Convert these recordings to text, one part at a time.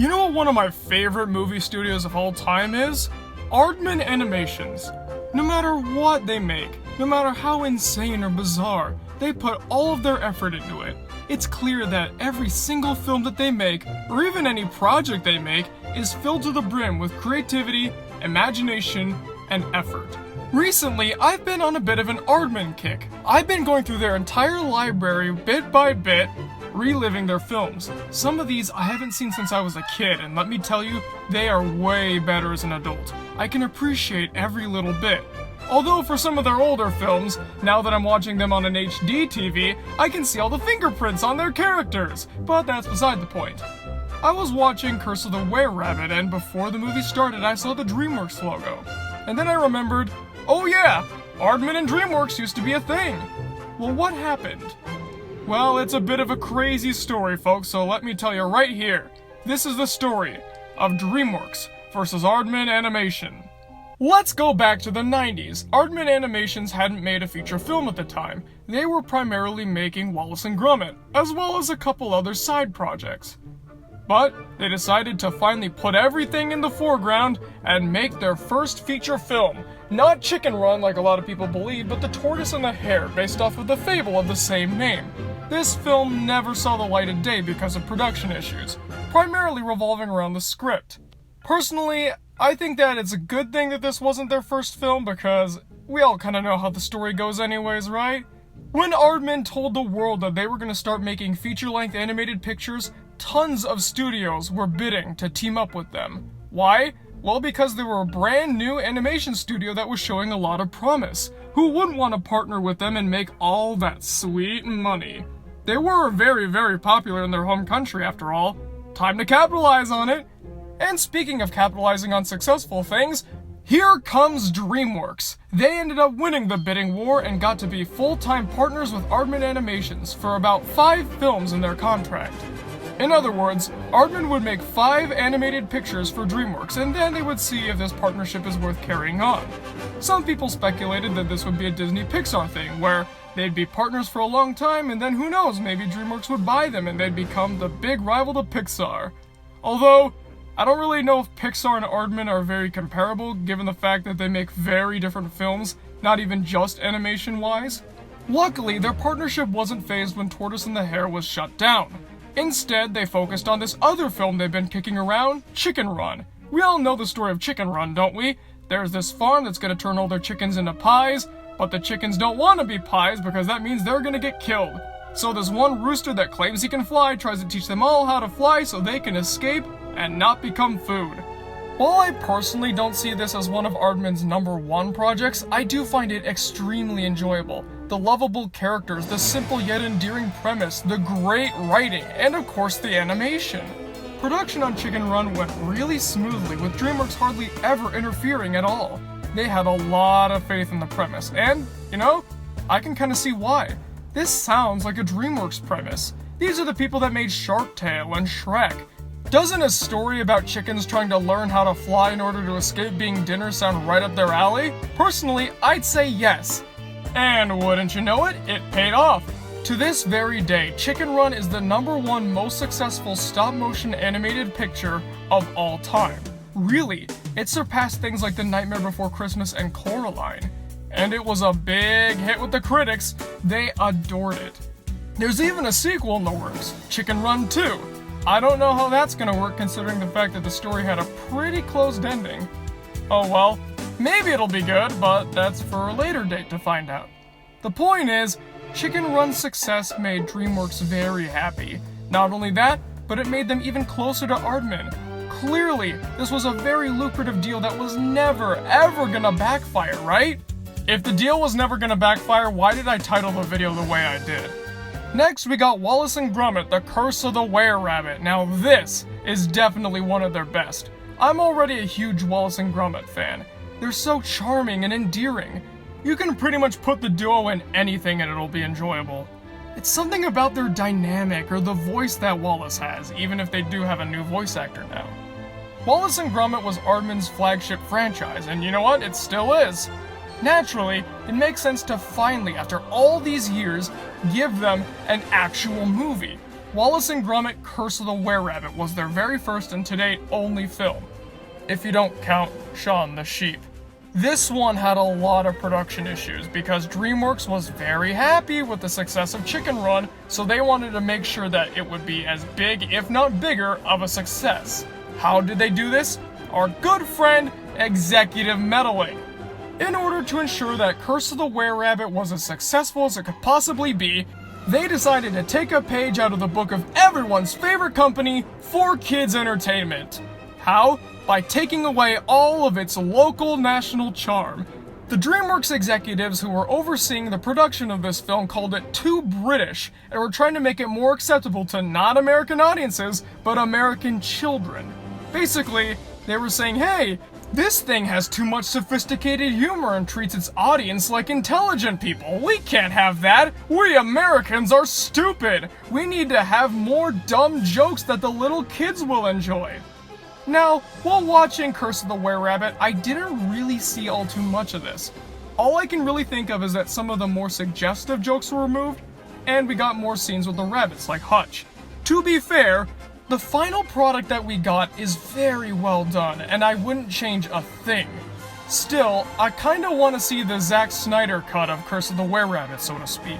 You know what one of my favorite movie studios of all time is? Aardman Animations. No matter what they make, no matter how insane or bizarre, they put all of their effort into it. It's clear that every single film that they make, or even any project they make, is filled to the brim with creativity, imagination, and effort. Recently, I've been on a bit of an Aardman kick. I've been going through their entire library bit by bit, reliving their films. Some of these I haven't seen since I was a kid, and let me tell you, they are way better as an adult. I can appreciate every little bit. Although for some of their older films, now that I'm watching them on an HD TV, I can see all the fingerprints on their characters, but that's beside the point. I was watching Curse of the Were-Rabbit, and before the movie started I saw the Dreamworks logo. And then I remembered, oh yeah, Aardman and Dreamworks used to be a thing. Well, what happened? Well, it's a bit of a crazy story, folks, so let me tell you right here. This is the story of Dreamworks versus Aardman Animation. Let's go back to the 90s. Aardman Animations hadn't made a feature film at the time. They were primarily making Wallace and Gromit, as well as a couple other side projects. But they decided to finally put everything in the foreground and make their first feature film. Not Chicken Run like a lot of people believe, but The Tortoise and the Hare, based off of the fable of the same name. This film never saw the light of day because of production issues, primarily revolving around the script. Personally, I think that it's a good thing that this wasn't their first film because we all kind of know how the story goes anyways, right? When Aardman told the world that they were going to start making feature-length animated pictures, tons of studios were bidding to team up with them. Why? Well, because they were a brand new animation studio that was showing a lot of promise. Who wouldn't want to partner with them and make all that sweet money? They were very, very popular in their home country after all. Time to capitalize on it. And speaking of capitalizing on successful things, here comes Dreamworks. They ended up winning the bidding war and got to be full-time partners with Aardman Animations for about 5 films in their contract. In other words, Aardman would make 5 animated pictures for Dreamworks, and then they would see if this partnership is worth carrying on. Some people speculated that this would be a Disney-Pixar thing, where they'd be partners for a long time, and then who knows, maybe Dreamworks would buy them and they'd become the big rival to Pixar. Although, I don't really know if Pixar and Aardman are very comparable, given the fact that they make very different films, not even just animation-wise. Luckily, their partnership wasn't phased when Tortoise and the Hare was shut down. Instead, they focused on this other film they've been kicking around, Chicken Run. We all know the story of Chicken Run, don't we? There's this farm that's gonna turn all their chickens into pies, but the chickens don't want to be pies because that means they're gonna get killed. So this one rooster that claims he can fly tries to teach them all how to fly so they can escape and not become food. While I personally don't see this as one of Aardman's #1 projects, I do find it extremely enjoyable. The lovable characters, the simple yet endearing premise, the great writing, and of course the animation. Production on Chicken Run went really smoothly, with Dreamworks hardly ever interfering at all. They had a lot of faith in the premise, and, you know, I can kind of see why. This sounds like a Dreamworks premise. These are the people that made Shark Tale and Shrek. Doesn't a story about chickens trying to learn how to fly in order to escape being dinner sound right up their alley? Personally, I'd say yes. And wouldn't you know it, it paid off. To this very day, Chicken Run is the #1 most successful stop-motion animated picture of all time. Really, it surpassed things like The Nightmare Before Christmas and Coraline. And it was a big hit with the critics. They adored it. There's even a sequel in the works, Chicken Run 2. I don't know how that's gonna work considering the fact that the story had a pretty closed ending. Oh well, maybe it'll be good, but that's for a later date to find out. The point is, Chicken Run's success made Dreamworks very happy. Not only that, but it made them even closer to Aardman. Clearly, this was a very lucrative deal that was never, ever gonna backfire, right? If the deal was never gonna backfire, why did I title the video the way I did? Next, we got Wallace and Gromit, The Curse of the Were-Rabbit. Now this is definitely one of their best. I'm already a huge Wallace and Gromit fan. They're so charming and endearing. You can pretty much put the duo in anything and it'll be enjoyable. It's something about their dynamic or the voice that Wallace has, even if they do have a new voice actor now. Wallace and Gromit was Aardman's flagship franchise, and you know what? It still is. Naturally, it makes sense to finally, after all these years, give them an actual movie. Wallace and Gromit Curse of the Were-Rabbit was their very first and to date only film, if you don't count Shaun the Sheep. This one had a lot of production issues because Dreamworks was very happy with the success of Chicken Run, so they wanted to make sure that it would be as big, if not bigger, of a success. How did they do this? Our good friend, executive meddling. In order to ensure that Curse of the Were-Rabbit was as successful as it could possibly be, they decided to take a page out of the book of everyone's favorite company, 4Kids Entertainment. How? By taking away all of its local national charm. The Dreamworks executives who were overseeing the production of this film called it too British and were trying to make it more acceptable to not American audiences, but American children. Basically, they were saying, hey, this thing has too much sophisticated humor and treats its audience like intelligent people. We can't have that. We Americans are stupid. We need to have more dumb jokes that the little kids will enjoy. Now, while watching Curse of the Were-Rabbit, I didn't really see all too much of this. All I can really think of is that some of the more suggestive jokes were removed, and we got more scenes with the rabbits like Hutch. To be fair, the final product that we got is very well done, and I wouldn't change a thing. Still, I kinda wanna see the Zack Snyder cut of Curse of the Were-Rabbit, so to speak.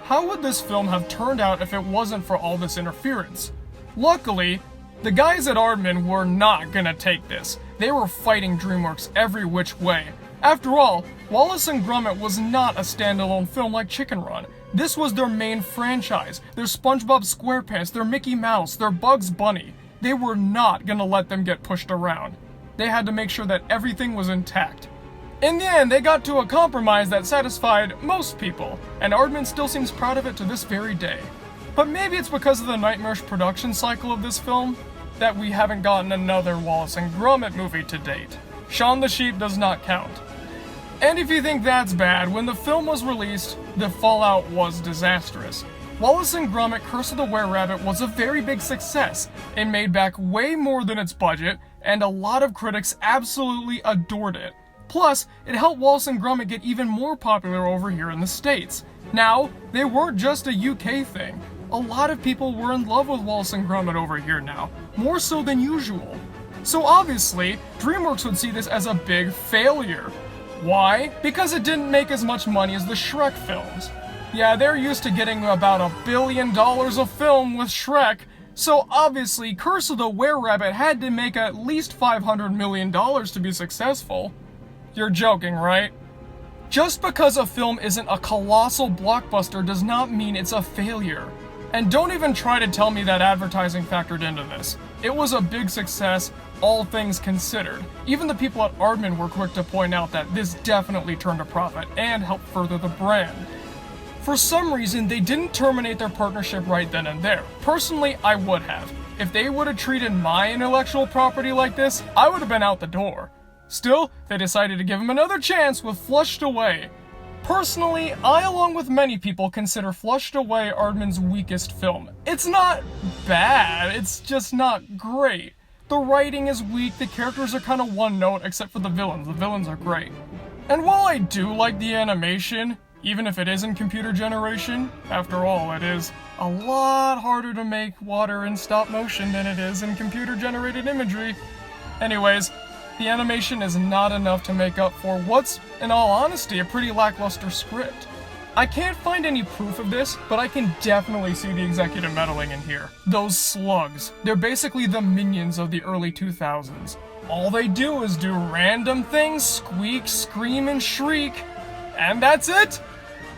How would this film have turned out if it wasn't for all this interference? Luckily, the guys at Aardman were not gonna take this. They were fighting Dreamworks every which way. After all, Wallace and Gromit was not a standalone film like Chicken Run. This was their main franchise, their SpongeBob SquarePants, their Mickey Mouse, their Bugs Bunny. They were not gonna let them get pushed around. They had to make sure that everything was intact. In the end, they got to a compromise that satisfied most people, and Aardman still seems proud of it to this very day. But maybe it's because of the nightmarish production cycle of this film that we haven't gotten another Wallace and Gromit movie to date. Shaun the Sheep does not count. And if you think that's bad, when the film was released, the fallout was disastrous. Wallace and Gromit Curse of the Were-Rabbit was a very big success. It made back way more than its budget, and a lot of critics absolutely adored it. Plus, it helped Wallace and Gromit get even more popular over here in the States. Now, they weren't just a UK thing. A lot of people were in love with Wallace and Gromit over here now, more so than usual. So obviously, Dreamworks would see this as a big failure. Why? Because it didn't make as much money as the Shrek films. Yeah, they're used to getting about $1 billion a film with Shrek, so obviously Curse of the Were-Rabbit had to make at least $500 million to be successful. You're joking, right? Just because a film isn't a colossal blockbuster does not mean it's a failure. And don't even try to tell me that advertising factored into this. It was a big success, all things considered. Even the people at Aardman were quick to point out that this definitely turned a profit and helped further the brand. For some reason, they didn't terminate their partnership right then and there. Personally, I would have. If they would have treated my intellectual property like this, I would have been out the door. Still, they decided to give him another chance with Flushed Away. Personally, I, along with many people, consider Flushed Away Aardman's weakest film. It's not bad, it's just not great. The writing is weak, the characters are kind of one note, except for the villains. The villains are great. And while I do like the animation, even if it isn't computer generation, after all, it is a lot harder to make water in stop motion than it is in computer generated imagery. Anyways, the animation is not enough to make up for what's, in all honesty, a pretty lackluster script. I can't find any proof of this, but I can definitely see the executive meddling in here. Those slugs, they're basically the minions of the early 2000s. All they do is do random things, squeak, scream, and shriek, and that's it!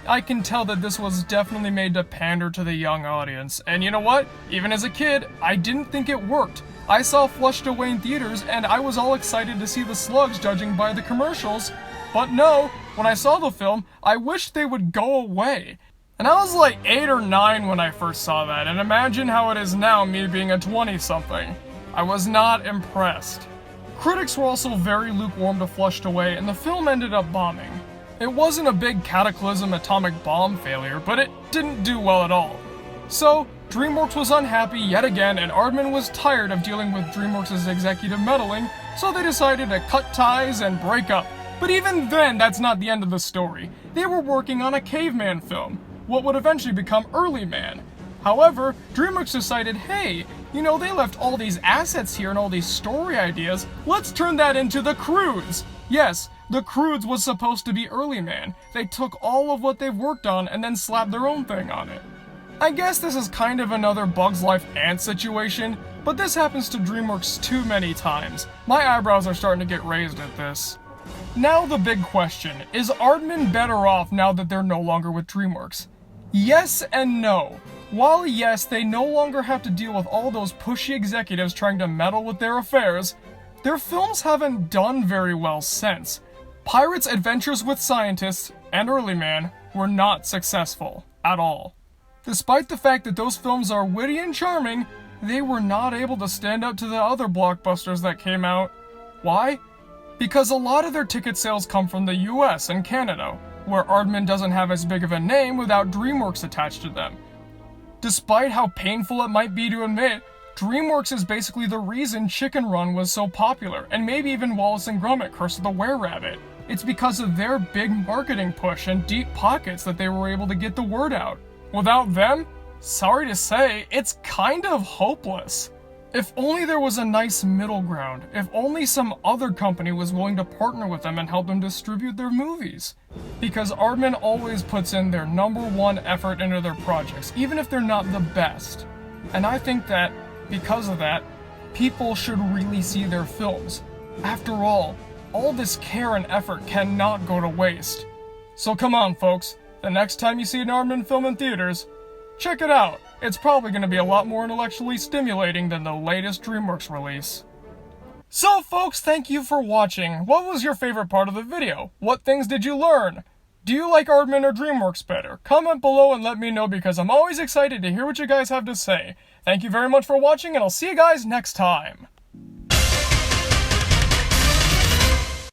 I can tell that this was definitely made to pander to the young audience, and you know what? Even as a kid, I didn't think it worked. I saw Flushed Away in theaters, and I was all excited to see the slugs judging by the commercials. But no, when I saw the film, I wished they would go away. And I was like 8 or 9 when I first saw that, and imagine how it is now, me being a 20-something. I was not impressed. Critics were also very lukewarm to Flushed Away, and the film ended up bombing. It wasn't a big cataclysm atomic bomb failure, but it didn't do well at all. So, Dreamworks was unhappy yet again, and Aardman was tired of dealing with Dreamworks' executive meddling, so they decided to cut ties and break up. But even then, that's not the end of the story. They were working on a caveman film, what would eventually become Early Man. However, Dreamworks decided, hey, you know, they left all these assets here and all these story ideas, let's turn that into The Croods! Yes, The Croods was supposed to be Early Man. They took all of what they've worked on and then slapped their own thing on it. I guess this is kind of another Bug's Life Ant situation, but this happens to Dreamworks too many times. My eyebrows are starting to get raised at this. Now the big question, is Aardman better off now that they're no longer with Dreamworks? Yes and no. While yes, they no longer have to deal with all those pushy executives trying to meddle with their affairs, their films haven't done very well since. Pirates' Adventures with Scientists and Early Man were not successful at all. Despite the fact that those films are witty and charming, they were not able to stand up to the other blockbusters that came out. Why? Because a lot of their ticket sales come from the US and Canada, where Aardman doesn't have as big of a name without Dreamworks attached to them. Despite how painful it might be to admit, Dreamworks is basically the reason Chicken Run was so popular, and maybe even Wallace and Gromit Curse of the Were-Rabbit. It's because of their big marketing push and deep pockets that they were able to get the word out. Without them, sorry to say, it's kind of hopeless. If only there was a nice middle ground, if only some other company was willing to partner with them and help them distribute their movies. Because Aardman always puts in their #1 effort into their projects, even if they're not the best. And I think that, because of that, people should really see their films. After all this care and effort cannot go to waste. So come on folks, the next time you see an Aardman film in theaters, check it out. It's probably going to be a lot more intellectually stimulating than the latest Dreamworks release. So folks, thank you for watching. What was your favorite part of the video? What things did you learn? Do you like Aardman or Dreamworks better? Comment below and let me know because I'm always excited to hear what you guys have to say. Thank you very much for watching and I'll see you guys next time.